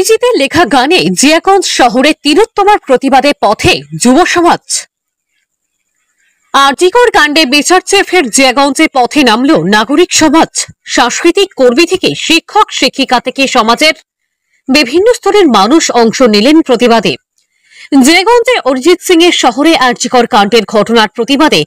অরিজিতের লেখা গানে জিয়াগঞ্জ শহরে তিলোত্তমার প্রতিবাদে পথে যুব সমাজ। আরজিকর কাণ্ডে বিচার চেয়ে ফের জিয়াগঞ্জে পথে নামল নাগরিক সমাজ। সাংস্কৃতিক কর্মী থেকে শিক্ষক শিক্ষিকা থেকে সমাজের বিভিন্ন স্তরের মানুষ অংশ নিলেন প্রতিবাদে। জিয়াগঞ্জে অরিজিৎ সিং এর শহরে আরজিকর কাণ্ডের ঘটনার প্রতিবাদে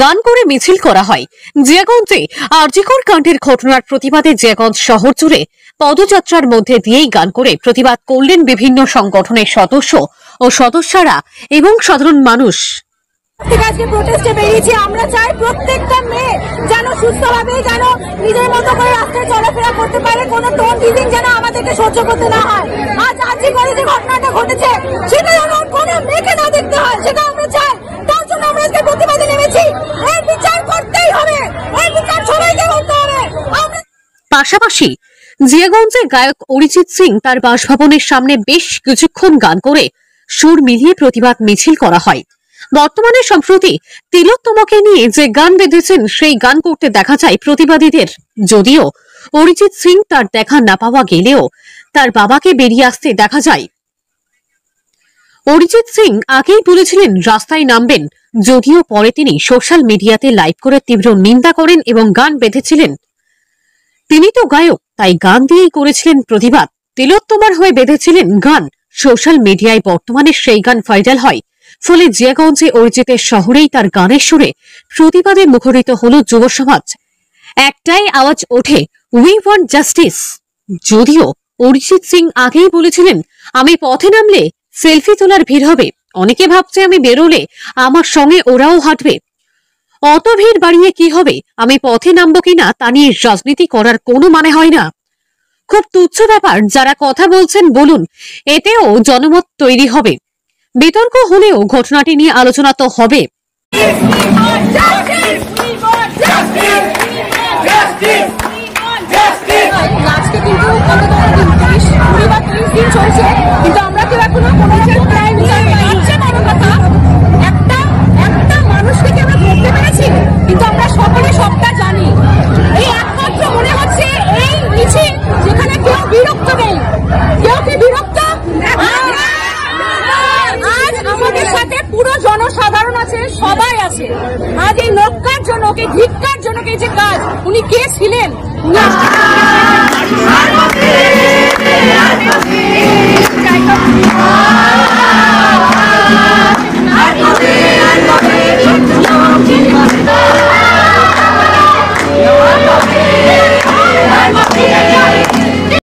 গান করে মিছিল করা হয়। জিয়াগঞ্জে আরজিকর কাণ্ডের ঘটনার প্রতিবাদে জিয়াগঞ্জ শহর জুড়ে পদযাত্রার মধ্যে দিয়েই গান করে প্রতিবাদ করলেন বিভিন্ন সংগঠনের সদস্য ও সদস্যরা এবং সাধারণ মানুষ। আজকে প্রোটেস্টে বেরিয়েছি। আমরা চাই প্রত্যেকটা মেয়ে যেন সুস্থভাবে যেন নিজের মতো করে রাস্তায় চলাফেরা করতে পারে, কোনো টোন টিজিং যেন আমাদেরকে সহ্য করতে না হয়। আজ আরজিকরে যে ঘটনাটা ঘটেছে সেটা যেন কোনো মেয়েকে না দেখতে হয়, সেটা আমরা চাই। তার জন্য আমরা আজকে প্রতিবাদে নেমেছি। এর বিচার করতেই হবে, এর বিচার সবাইকে করতে হবে। পাশাপাশি জিয়াগঞ্জে গায়ক অরিজিৎ সিং তার বাসভবনের সামনে বেশ কিছুক্ষণ গান করে সুর মিলিয়ে প্রতিবাদ মিছিল করা হয়। বর্তমানে সম্প্রতি তিলোত্তমাকে নিয়ে যে গান বেঁধেছেন সেই গান করতে দেখা যায় প্রতিবাদীদের। যদিও অরিজিৎ সিং তার দেখা না পাওয়া গেলেও তার বাবাকে বেরিয়ে আসতে দেখা যায়। অরিজিৎ সিং আগেই বলেছিলেন রাস্তায় নামবেন, যদিও পরে তিনি সোশ্যাল মিডিয়াতে লাইভ করে তীব্র নিন্দা করেন এবং গান বেঁধেছিলেন। তিনি তো গায়ক, তাই গান দিয়েই করেছিলেন প্রতিবাদ। তিলোত্তমার হয়ে বেঁধেছিলেন গান। সোশ্যাল মিডিয়ায় বর্তমানে সেই গান ভাইরাল হয়। ফলে জিয়াগঞ্জে অরিজিতের শহরেই তার গানের সুরে প্রতিবাদে মুখরিত হল যুব সমাজ। একটাই আওয়াজ ওঠে, উই ওয়ান্ট জাস্টিস। যদিও অরিজিৎ সিং আগেই বলেছিলেন, আমি পথে নামলে সেলফি তোলার ভিড় হবে, অনেকে ভাবছে আমি বেরোলে আমার সঙ্গে ওরাও হাঁটবে, অত ভিড় বাড়িয়ে কি হবে, আমি পথে নামবো কিনা তা নিয়ে রাজনীতি করার কোনো মানে হয় না। খুব তুচ্ছ ব্যাপার, যারা কথা বলছেন বলুন, এতেও জনমত তৈরি হবে। বিতর্ক হলেও ঘটনাটি নিয়ে আলোচনা তো হবে। কিন্তু আমরা কেউ এখনো কোনো একটা মানুষকে কি আমরা ধরতে পেরেছি? কিন্তু আমরা সকলে সবটা জানি। এই একমাত্র মনে হচ্ছে এই মিছিল যেখানে কেউ বিরক্ত নেই। কেউ কি বিরক্ত? আজ আমাদের সাথে পুরো জনসাধারণ আছে, সবাই আছে। আজ এই নক্কার জন্য, ওকে ধিক্কার জন্য যে কাজ, উনি কে ছিলেন? উনি